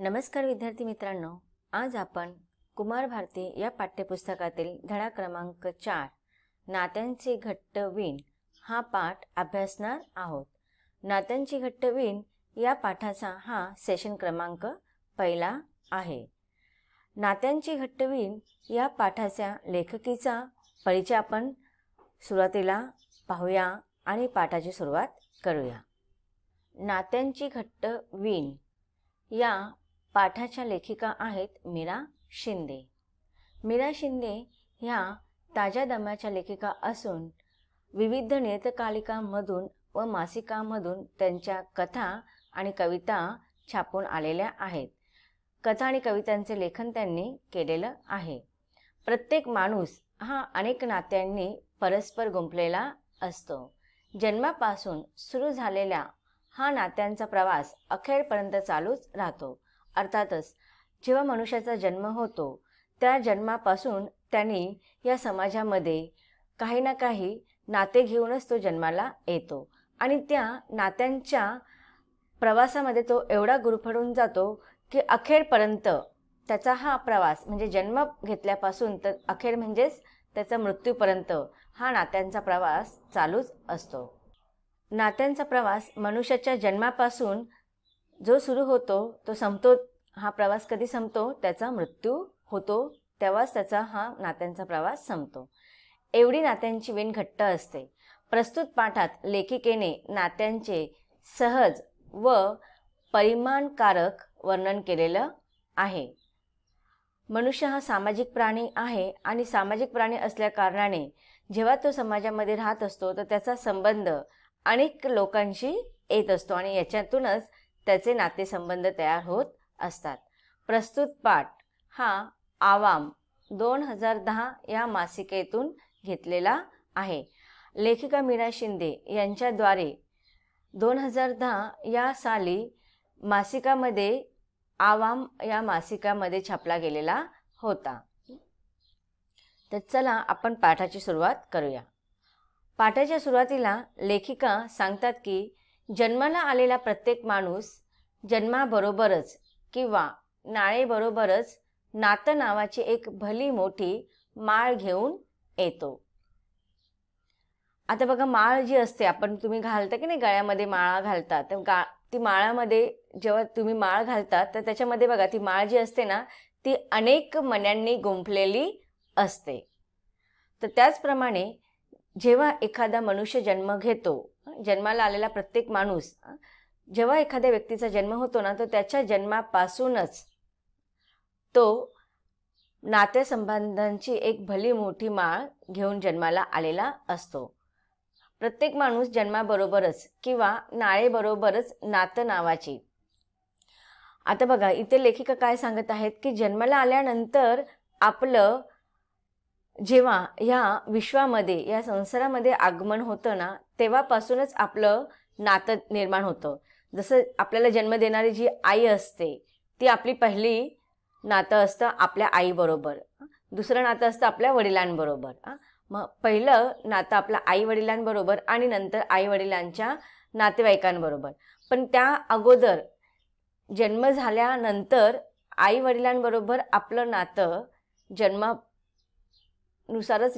नमस्कार विद्यार्थी मित्रांनो, आज आपण कुमार भारती या पाठ्यपुस्तकातील धडा क्रमांक 4 नात्यांची घट्ट वीण हा पाठ अभ्यासणार आहोत। नात्यांची घट्ट वीण या पाठाचा हा सेशन क्रमांक पहिला आहे। नात्यांची घट्ट वीण या पाठाच्या लेखकीचा परिचय आपण सुरुवातीला पाहूया आणि पाठाची सुरुवात करूया। नात्यांची घट्ट वीण या पाठाच्या लेखिका आहेत मीरा शिंदे। मीरा शिंदे ह्या ताज्या दमाच्या लेखिका असून विविध नियतकालिकांमधून व मासिकांमधून त्यांच्या कथा आणि कविता छापून आलेल्या आहेत। कथा आणि कवितांचे लेखन त्यांनी केलेलं आहे। प्रत्येक माणूस हा अनेक नात्यांनी परस्पर गुंफलेला असतो। जन्मापासून सुरू झालेला हा नात्यांचा प्रवास अखेरपर्यंत चालूच राहतो। अर्थातच जेव्हा मनुष्याचा जन्म होतो त्या जन्मापासून त्यांनी या समाजामध्ये काही ना काही नाते घेऊनच तो जन्माला येतो आणि त्या नात्यांच्या प्रवासामध्ये तो एवढा गुरफटून जातो की अखेरपर्यंत त्याचा हा प्रवास म्हणजे जन्म घेतल्यापासून तर अखेर म्हणजेच त्याचा मृत्यूपर्यंत हा नात्यांचा प्रवास चालूच असतो। नात्यांचा प्रवास मनुष्याच्या जन्मापासून जो सुरू होतो तो संपतो। हा प्रवास कधी संपतो? त्याचा मृत्यू होतो तेव्हाच त्याचा हा नात्यांचा प्रवास संपतो। एवढी नात्यांची वीण घट्ट असते। प्रस्तुत पाठात लेखिकेने नात्यांचे सहज व परिमाणकारक वर्णन केलेलं आहे। मनुष्य हा सामाजिक प्राणी आहे आणि सामाजिक प्राणी असल्या कारणाने जेव्हा तो समाजामध्ये राहत असतो तर त्याचा संबंध अनेक लोकांशी येत असतो आणि याच्यातूनच त्याचे नातेसंबंध तयार होत असतात। प्रस्तुत पाठ हा आवाम 2010 या मासिकेतून घेतलेला आहे। लेखिका मीरा शिंदे यांच्याद्वारे 2010 या साली मासिकामध्ये आवाम या मासिकामध्ये छापला गेलेला होता। तर चला आपण पाठाची सुरुवात करूया। पाठाच्या सुरुवातीला लेखिका सांगतात की जन्माला आलेला प्रत्येक माणूस जन्माबरोबरच किंवा नाळेबरोबरच नातं नावाची एक भली मोठी माळ घेऊन येतो। आता बघा, माळ जी असते आपण तुम्ही घालता की नाही, गळ्यामध्ये माळा घालतात, तर ती माळामध्ये जेव्हा तुम्ही माळ घालतात तर त्याच्यामध्ये बघा ती माळ जी असते ना ती अनेक मण्यांनी गुंफलेली असते। तर त्याचप्रमाणे जेव्हा एखादा मनुष्य जन्म घेतो, जन्माला आलेला प्रत्येक माणूस जेव्हा एखाद्या व्यक्तीचा जन्म होतो ना तर त्याच्या जन्मापासूनच तो नातेसंबंधांची एक भली मोठी माळ घेऊन जन्माला आलेला असतो। प्रत्येक माणूस जन्माबरोबरच किंवा नाळेबरोबरच नातं नावाची। आता बघा इथे लेखिका काय सांगत आहेत की जन्माला आल्यानंतर आपलं जेव्हा ह्या विश्वामध्ये या संसारामध्ये आगमन होतं ना तेव्हापासूनच आपलं नातं निर्माण होतं। जसं आपल्याला जन्म देणारी जी आई असते ती आपली पहिली नातं असतं आपल्या आईबरोबर, दुसरं नातं असतं आपल्या वडिलांबरोबर। मग पहिलं नातं आपल्या आई वडिलांबरोबर आणि नंतर आई वडिलांच्या नातेवाईकांबरोबर। पण त्या अगोदर जन्म झाल्यानंतर आई वडिलांबरोबर आपलं नातं जन्मानुसारच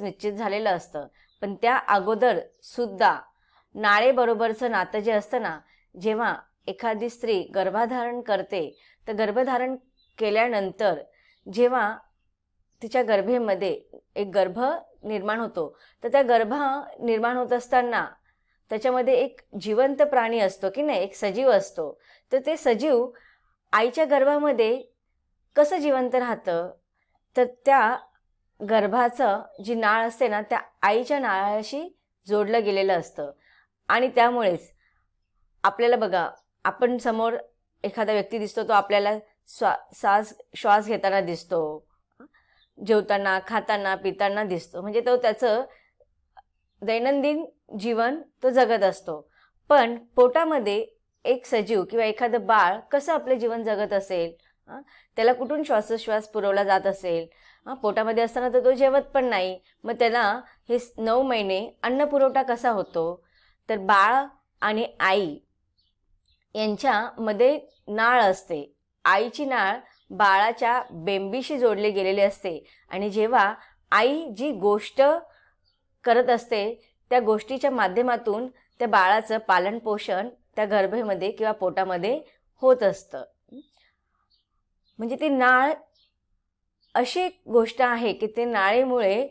निश्चित झालेलं असतं। पण त्या अगोदर सुद्धा नाळेबरोबरचं नातं जे असतं ना, जेव्हा एखादी स्त्री गर्भधारण करते तर गर्भधारण केल्यानंतर जेव्हा तिच्या गर्भेमध्ये एक गर्भ निर्माण होतो तर त्या गर्भ निर्माण होत असताना त्याच्यामध्ये एक जिवंत प्राणी असतो की नाही, एक सजीव असतो। तर ते सजीव आईच्या गर्भामध्ये कसं जिवंत राहतं तर त्या गर्भाचं जी नाळ असते ना त्या आईच्या नाळाशी जोडलं गेलेलं असतं आणि त्यामुळेच आपल्याला बघा आपण समोर एखादा व्यक्ती दिसतो तो आपल्याला श्वास घेताना दिसतो, जेवताना खाताना पिताना दिसतो, म्हणजे तो त्याचं दैनंदिन जीवन तो जगत असतो। पण पोटामध्ये एक सजीव किंवा एखादं बाळ कसं आपलं जीवन जगत असेल, त्याला कुठून श्वासोच्छ्वास पुरवला जात असेल, पोटामध्ये असताना तर तो जेवत पण नाही, मग त्याला हे 9 महिने अन्न पुरवठा कसा होतो? तर बाळ आणि आई यांच्यामध्ये नाळ असते, आईची नाळ बाळाच्या बेंबीशी जोडली गेलेली असते आणि जेव्हा आई जी गोष्ट करत असते त्या गोष्टीच्या माध्यमातून त्या बाळाचं पालनपोषण त्या गर्भेमध्ये किंवा पोटामध्ये होत असतं. म्हणजे ती नाळ अशी एक गोष्ट आहे की ते नाळेमुळे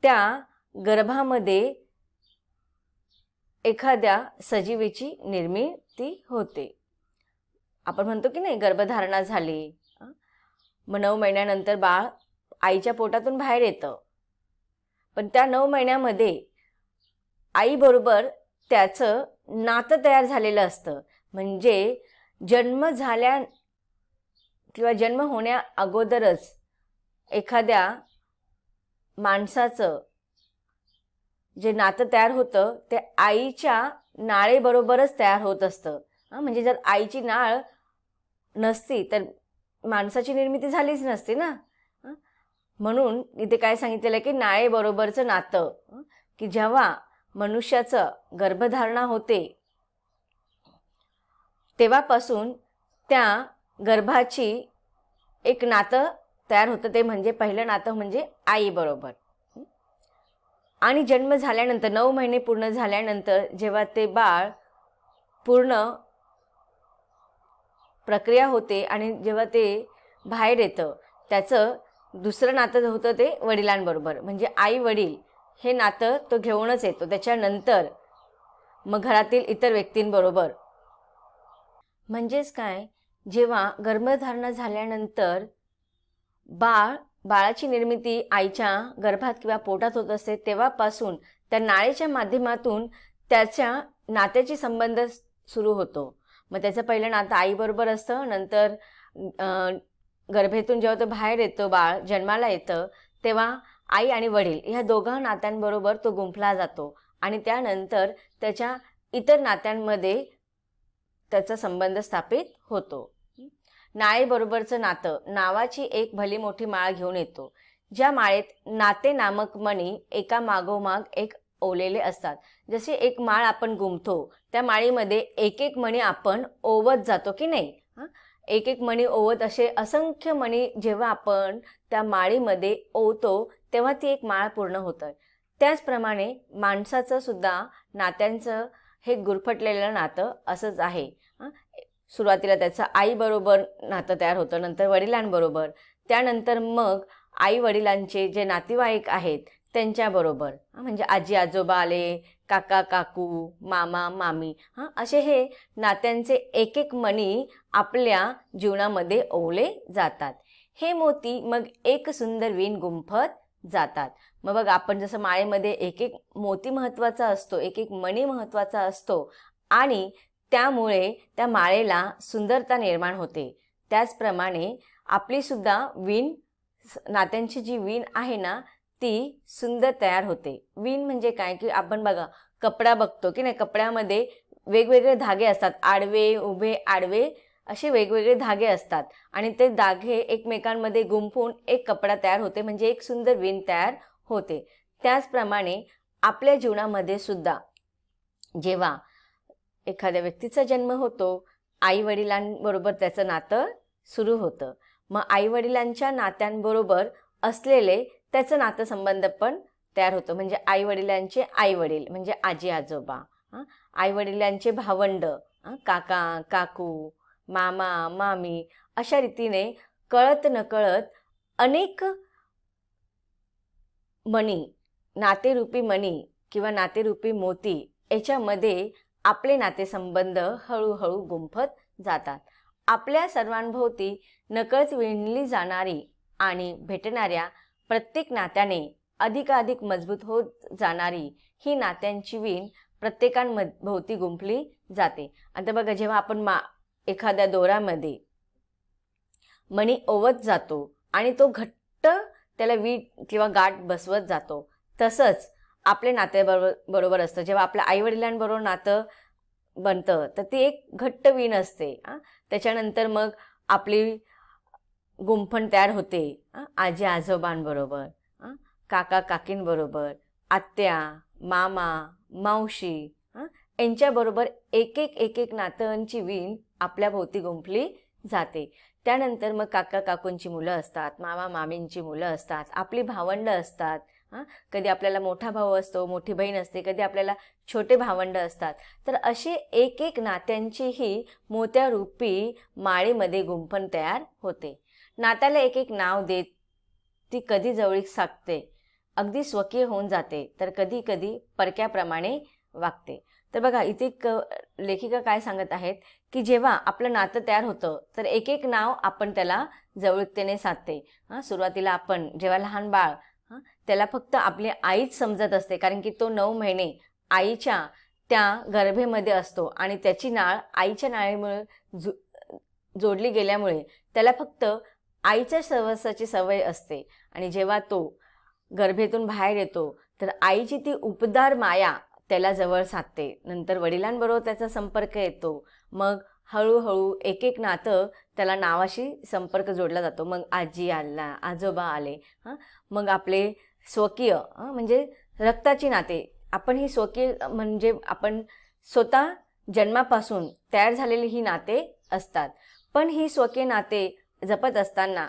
त्या गर्भामध्ये एखाद्या सजीवीची निर्मिती होते. आपण म्हणतो की नाही गर्भधारणा झाली, मग 9 महिन्यानंतर बाळ आईच्या पोटातून बाहेर येतं. पण त्या 9 महिन्यामध्ये आईबरोबर त्याचं नातं तयार झालेलं असतं. म्हणजे जन्म झाल्या किंवा जन्म होण्या अगोदरच एखाद्या माणसाचं जे नातं तयार होतं ते आईच्या नाळेबरोबरच तयार होत असतं. म्हणजे जर आईची नाळ नसती तर माणसाची निर्मिती झालीच नसती ना. म्हणून इथे काय सांगितलेलं आहे की नाळेबरोबरचं नातं, की जेव्हा मनुष्याचं गर्भधारणा होते तेव्हापासून त्या गर्भाची एक नातं तयार होतं. ते म्हणजे पहिलं नातं म्हणजे आईबरोबर. आणि जन्म झाल्यानंतर 9 महिने पूर्ण झाल्यानंतर जेव्हा ते बाळ पूर्ण प्रक्रिया होते आणि जेव्हा ते बाहेर येतं त्याचं दुसरं नातं होतं ते वडिलांबरोबर. म्हणजे आई वडील हे नातं तो घेऊनच येतो. त्याच्यानंतर मग घरातील इतर व्यक्तींबरोबर. म्हणजेच काय, जेव्हा गर्भधारणा झाल्यानंतर बाळाची निर्मिती आईच्या गर्भात किंवा पोटात होत असते तेव्हापासून त्या नाळेच्या माध्यमातून त्याच्या नात्याची संबंध सुरू होतो. मग त्याचं पहिलं नातं आईबरोबर असतं. नंतर गर्भेतून जेव्हा तो बाहेर येतो, बाळ जन्माला येतं, तेव्हा आई आणि वडील ह्या दोघा नात्यांबरोबर तो गुंफला जातो आणि त्यानंतर त्याच्या इतर नात्यांमध्ये त्याचा संबंध स्थापित होतो. नाळेबरोबरचं नातं नावाची एक भली मोठी माळ घेऊन येतो. ज्या माळेत नाते नामक मणी एका मागोमाग एक ओवलेले असतात. जसे एक माळ आपण गुंफतो त्या माळीमध्ये एक एक मणी आपण ओवत जातो की नाही. एक एक मणी ओवत असे असंख्य मणी जेव्हा आपण त्या माळीमध्ये ओवतो तेव्हा ती एक माळ पूर्ण होतं. त्याचप्रमाणे माणसाचं सुद्धा नात्यांचं हे गुरफटलेलं नातं असंच आहे. सुरुवातीला त्याचं आईबरोबर नातं तयार होतं, नंतर वडिलांबरोबर, त्यानंतर मग आई वडिलांचे जे नातेवाईक आहेत त्यांच्याबरोबर, म्हणजे आजी आजोबा आले, काका काकू, मामा मामी, असे हे नात्यांचे एक एक मणी आपल्या जीवनामध्ये ओवले जातात. हे मोती मग एक सुंदर वीण गुंफत जातात. मग बघ, आपण जसं माळेमध्ये एक एक मोती महत्त्वाचा असतो, एक एक मणी महत्त्वाचा असतो आणि त्यामुळे त्या माळेला सुंदरता निर्माण होते. त्याचप्रमाणे आपली सुद्धा वीण, नात्यांची जी वीण आहे ना ती सुंदर तयार होते. वीण म्हणजे काय की आपण बघा कपडा बघतो की नाही, कपड्यामध्ये वेगवेगळे धागे असतात, आडवे उभे आडवे असे वेगवेगळे धागे असतात आणि ते धागे एकमेकांमध्ये गुंफून एक कपडा तयार होते, म्हणजे एक सुंदर वीण तयार होते. त्याचप्रमाणे आपल्या जीवनामध्ये सुद्धा जेव्हा एखाद्या व्यक्तीचा जन्म होतो, आई वडिलांबरोबर त्याचं नातं सुरू होतं. मग आई वडिलांच्या नात्यांबरोबर असलेले त्याचं नातेसंबंध पण तयार होतं. म्हणजे आई वडिलांचे आई वडील म्हणजे आजी आजोबा, आई वडिलांचे भावंड, काका काकू, मामा मामी, अशा रीतीने कळत नकळत अनेक मणी, नातेरूपी मणी किंवा नातेरूपी मोती याच्यामध्ये आपले नातेसंबंध हळूहळू गुंफत जातात. आपल्या सर्वांभोवती नकळत विणली जाणारी आणि भेटणाऱ्या प्रत्येक नात्याने अधिकाधिक मजबूत होत जाणारी ही नात्यांची वीण प्रत्येकांभोवती गुंफली जाते. आता बघा, जेव्हा आपण एखाद्या दोऱ्यामध्ये मणी ओवत जातो आणि तो घट्ट त्याला वीट किंवा गाठ बसवत जातो, तसंच आपले नात्याबरोबर असतं. जेव्हा आपल्या आईवडिलांबरोबर नातं बनतं तर ती एक घट्ट वीण असते. त्याच्यानंतर मग आपली गुंफण तयार होते आजी आजोबांबरोबर, काका काकींबरोबर, आत्या मामा मावशी यांच्याबरोबर एक एक नात्यांची वीण आपल्या भोवती गुंफली जाते. त्यानंतर मग काका काकूंची मुलं असतात, मामा मामींची मुलं असतात, आपली भावंडं असतात. कधी आपल्याला मोठा भाऊ असतो, मोठी बहीण असते, कधी आपल्याला छोटे भावंड असतात. तर अशी एक एक नात्यांची ही मोत्यारूपी माळेमध्ये गुंफण तयार होते. नात्याला एक एक नाव देत ती कधी जवळीक साधते, अगदी स्वकीय होऊन जाते, तर कधी कधी परक्याप्रमाणे वागते. तर बघा इथे लेखिका काय सांगत आहेत की जेव्हा आपलं नातं तयार होतं तर एक एक नाव आपण त्याला जवळीकतेने साधते. सुरुवातीला आपण जेव्हा लहान बाळ त्याला फक्त आपली आईच समजत असते, कारण की तो 9 महिने आईच्या त्या गर्भेमध्ये असतो आणि त्याची नाळ आईच्या नाळीमुळे जोडली गेल्यामुळे त्याला फक्त आईच्या सहवासाची सवय असते. आणि जेव्हा तो गर्भेतून बाहेर येतो तर आईची ती उपदार माया त्याला जवळ साधते. नंतर वडिलांबरोबर त्याचा संपर्क येतो. मग हळूहळू एक एक नातं त्याला नावाशी संपर्क जोडला जातो. मग आजी आला, आजोबा आले, मग आपले स्वकीय म्हणजे रक्ताची नाते. आपण ही स्वकीय म्हणजे आपण स्वतः जन्मापासून तयार झालेली ही नाते असतात. पण ही स्वकीय नाते जपत असताना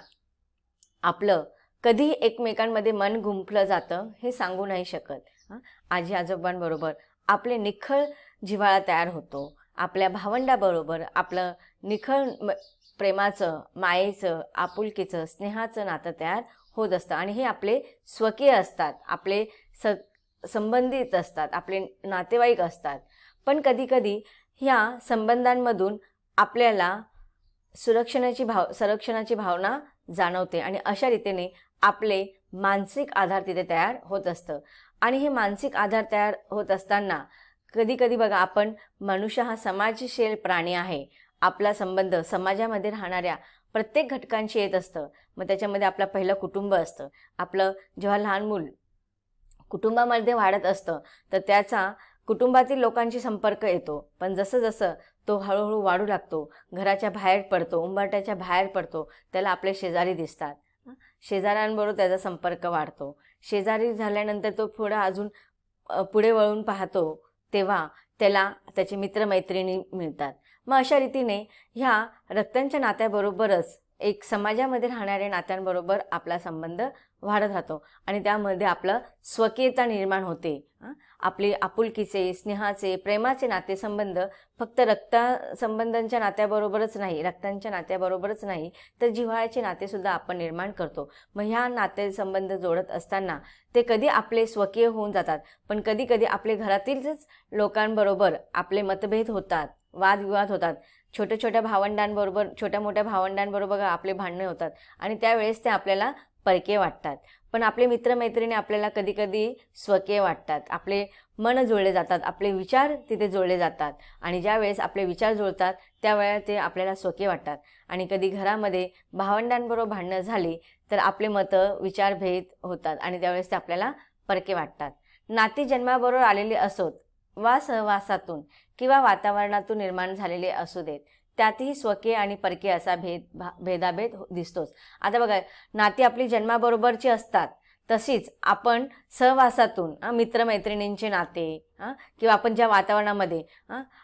आपलं कधी एकमेकांमध्ये मन गुंफलं जातं हे सांगू नाही शकत. आजी आजोबांबरोबर आपले निखळ जिव्हाळा तयार होतो. आपल्या भावंडाबरोबर आपलं निखळ प्रेमाचं, मायेचं, आपुलकीचं, स्नेहाचं नातं तयार होत असतं. आणि हे आपले स्वकीय असतात, आपले संबंधित असतात, आपले नातेवाईक असतात. पण कधीकधी ह्या संबंधांमधून आपल्याला संरक्षणाची भावना जाणवते आणि अशा रीतीने आपले मानसिक आधार तिथे तयार होत असतं. आणि हे मानसिक आधार तयार होत असताना कधी कधी बघा आपण मनुष्य हा समाजशील प्राणी आहे. आपला संबंध समाजामध्ये राहणाऱ्या प्रत्येक घटकांशी येत असतं. मग त्याच्यामध्ये आपलं पहिलं कुटुंब असतं. आपलं जेव्हा लहान मूल कुटुंबामध्ये वाढत असतं तर त्याचा कुटुंबातील लोकांशी संपर्क येतो. पण जसं जसं तो हळूहळू वाढू लागतो, घराच्या बाहेर पडतो, उंबरठ्याच्या बाहेर पडतो, त्याला आपले शेजारी दिसतात. शेजाऱ्यांबरोबर त्याचा संपर्क वाढतो. शेजारी झाल्यानंतर तो अजून पुढे वळून पाहतो तेव्हा त्याला त्याचे मित्रमैत्रिणी मिळतात. मग अशा रीतीने ह्या रक्तांच्या नात्याबरोबरच एक समाजामध्ये राहणाऱ्या नात्यांबरोबर आपला संबंध वाढत राहतो आणि त्यामध्ये आपलं स्वकीयता निर्माण होते. आपले आपुलकीचे, स्नेहाचे, प्रेमाचे नातेसंबंध फक्त रक्ताच्या नात्याबरोबरच नाही तर जिव्हाळ्याचे नातेसुद्धा आपण निर्माण करतो. मग ह्या नातेसंबंध जोडत असताना ते कधी आपले स्वकीय होऊन जातात, पण कधी कधी आपले घरातीलच लोकांबरोबर आपले मतभेद होतात, वादविवाद होतात. छोट्या मोठ्या भावंडांबरोबर आपले भांडणे होतात आणि त्यावेळेस ते आपल्याला परके वाटतात. पण आपले मित्रमैत्रिणी आपल्याला कधी कधी स्वकीय वाटतात. आपले मन जुळले जातात, आपले विचार तिथे जुळले जातात आणि ज्यावेळेस आपले विचार जुळतात त्यावेळेला ते आपल्याला स्वकीय वाटतात. आणि कधी घरामध्ये भावंडांबरोबर भांडणं झाली तर आपले मतं विचारभेद होतात आणि त्यावेळेस ते आपल्याला परके वाटतात. नाती जन्माबरोबर आलेली असोत वा सहवासातून किंवा वातावरणातून निर्माण झालेले असू देत, त्यातही स्वकीय आणि परकीय असा भेदाभेद दिसतोच. आता बघा, नाती आपली जन्माबरोबरची असतात, तशीच आपण सहवासातून मित्रमैत्रिणींचे नाते किंवा आपण ज्या वातावरणामध्ये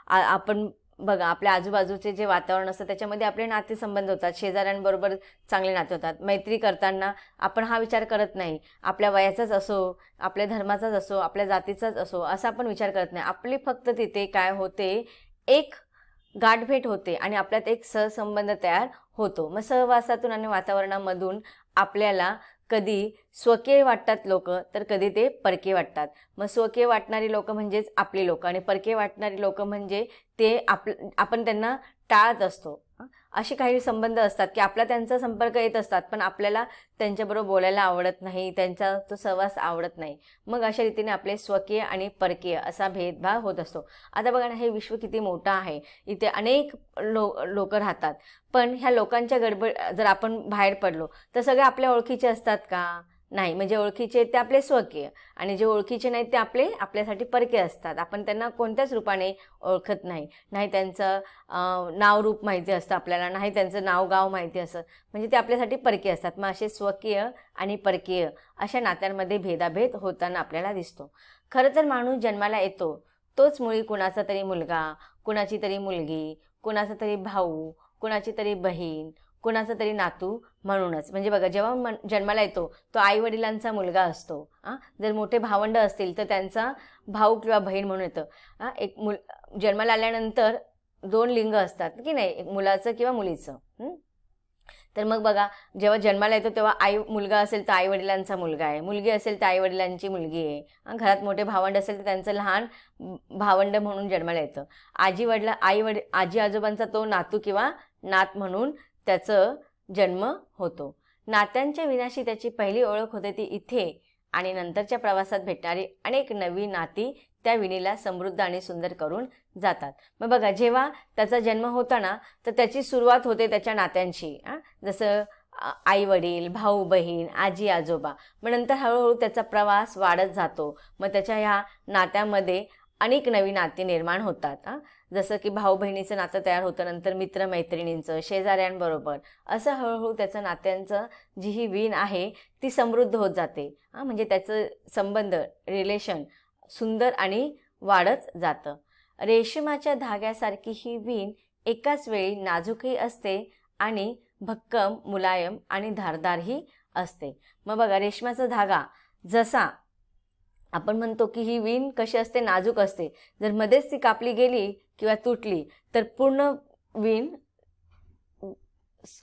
आपण बघा आपल्या आजूबाजूचे जे वातावरण असतं त्याच्यामध्ये आपले नातेसंबंध होतात. शेजाऱ्यांबरोबर चांगले नाते होतात. मैत्री करताना आपण हा विचार करत नाही आपल्या वयाचाच असो, आपल्या धर्माचाच असो, आपल्या जातीचाच असो असा आपण विचार करत नाही. आपली फक्त तिथे काय होते, एक गाठभेट होते आणि आपल्यात एक सहसंबंध तयार होतो. मग सहवासातून आणि वातावरणामधून आपल्याला कधी स्वकीय वाटतात लोक तर कधी ते परके वाटतात. मग स्वकीय वाटणारी लोक म्हणजेच आपली लोक आणि परके वाटणारी लोक म्हणजे ते आपण त्यांना टाळत असतो. असे काही संबंध असतात की आपला त्यांचा संपर्क येत असतात पण आपल्याला त्यांच्याबरोबर बोलायला आवडत नाही, त्यांचा तो सहवास आवडत नाही. मग अशा रीतीने आपले स्वकीय आणि परकीय असा भेदभाव होत असतो. आता बघा ना, हे विश्व किती मोठं आहे, इथे अनेक लोक राहतात. पण ह्या लोकांच्या जर आपण बाहेर पडलो तर सगळे आपल्या ओळखीचे असतात का? नाही. म्हणजे ओळखीचे ते आपले स्वकीय आणि जे ओळखीचे नाहीत ते आपल्यासाठी परके असतात. आपण त्यांना कोणत्याच रूपाने ओळखत नाही. नाही त्यांचं नाव रूप माहिती असतं आपल्याला, नाही त्यांचं नाव गाव माहिती असतं, म्हणजे ते आपल्यासाठी परके असतात. मग असे स्वकीय आणि परकीय अशा नात्यांमध्ये भेदाभेद होताना आपल्याला दिसतो. खरं तर माणूस जन्माला येतो तोच मुळी कुणाचा तरी मुलगा, कुणाची तरी मुलगी, कुणाचा तरी भाऊ, कुणाची तरी बहीण, कुणाचा तरी नातू म्हणूनच. म्हणजे बघा, जेव्हा जन्माला येतो तो आई वडिलांचा मुलगा असतो. जर मोठे भावंड असतील तर त्यांचा भाऊ किंवा बहीण म्हणून येतं. एक जन्माला आल्यानंतर 2 लिंग असतात की नाही, एक मुलाचं किंवा मुलीचं. तर मग बघा, जेव्हा जन्माला येतो तेव्हा मुलगा असेल तर आई वडिलांचा मुलगा आहे, मुलगी असेल तर आई वडिलांची मुलगी आहे. घरात मोठे भावंड असेल तर त्यांचं लहान भावंड म्हणून जन्माला येतं. आजी आजोबांचा तो नातू किंवा नात म्हणून त्याचं जन्म होतो. नात्यांच्या विनाशी त्याची पहिली ओळख होते ती इथे, आणि नंतरच्या प्रवासात भेटणारी अनेक नवी नाती त्या विणीला समृद्ध आणि सुंदर करून जातात. मग बघा, जेव्हा त्याचा जन्म होता ना, तर त्याची सुरुवात होते त्याच्या नात्यांची. जसं आई वडील, भाऊ बहीण, आजी आजोबा. मग नंतर हळूहळू त्याचा प्रवास वाढत जातो. मग त्याच्या ह्या नात्यामध्ये अनेक नवी नाती निर्माण होतात. जसं की भाऊ बहिणीचं नातं तयार होतं, नंतर मित्रमैत्रिणींचं, शेजाऱ्यांबरोबर, असं हळूहळू त्याचं नात्यांचं जी ही वीण आहे ती समृद्ध होत जाते. म्हणजे त्याचं संबंध, रिलेशन सुंदर आणि वाढत जातं. रेशमाच्या धाग्यासारखी ही वीण एकाच वेळी नाजूकही असते आणि भक्कम, मुलायम आणि धारदारही असते. मग बघा, रेशमाचा धागा जसा आपण म्हणतो की ही वीण कशी असते, नाजूक असते. जर मध्येच ती कापली गेली किंवा तुटली तर पूर्ण वीण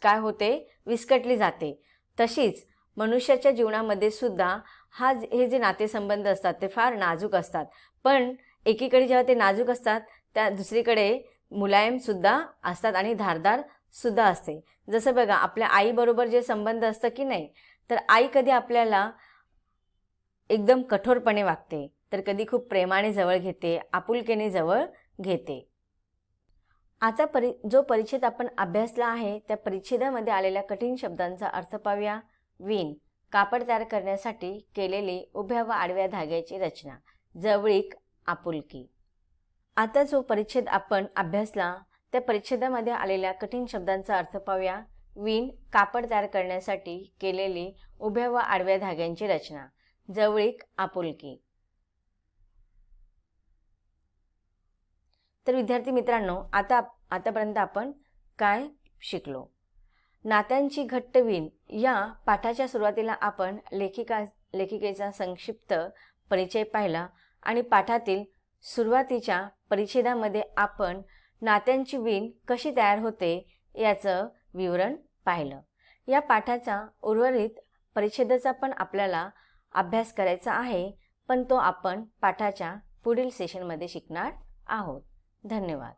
काय होते, विस्कटली जाते. तशीच मनुष्याच्या जीवनामध्ये सुद्धा हे जे नातेसंबंध असतात ते फार नाजूक असतात. पण एकीकडे जेव्हा ते नाजूक असतात त्या दुसरीकडे मुलायम सुद्धा असतात आणि धारदार सुद्धा असते. जसं बघा, आपल्या आईबरोबर जे संबंध असतं की नाही, तर आई कधी आपल्याला एकदम कठोरपणे वागते, तर कधी खूप प्रेमाने जवळ घेते, आपुलकीने जवळ घेते. आता जो परिच्छेद आपण अभ्यासला आहे त्या परिच्छेदामध्ये आलेल्या कठीण शब्दांचा अर्थ पाहूया. वीण, कापड तयार करण्यासाठी केलेली उभ्या व आडव्या धाग्याची रचना. जवळीक, आपुलकी. आता जो परिच्छेद आपण अभ्यासला त्या परिच्छेदामध्ये आलेल्या कठीण शब्दांचा अर्थ पाहूया. वीण, कापड तयार करण्यासाठी केलेली उभ्या व आडव्या धाग्यांची रचना. जवळीक, आपुलकी. तर विद्यार्थी मित्रांनो, आतापर्यंत आपण काय शिकलो? नात्यांची घट्ट वीण या पाठाच्या सुरुवातीला आपण लेखिकेचा संक्षिप्त परिचय पाहिला आणि पाठातील सुरुवातीच्या परिच्छेदामध्ये आपण नात्यांची वीण कशी तयार होते याचं विवरण पाहिलं. या पाठाचा उर्वरित परिच्छेदाचा पण आपल्याला अभ्यास करायचा आहे, पण तो आपण पाठाच्या पुढील सेशनमध्ये शिकणार आहोत. धन्यवाद.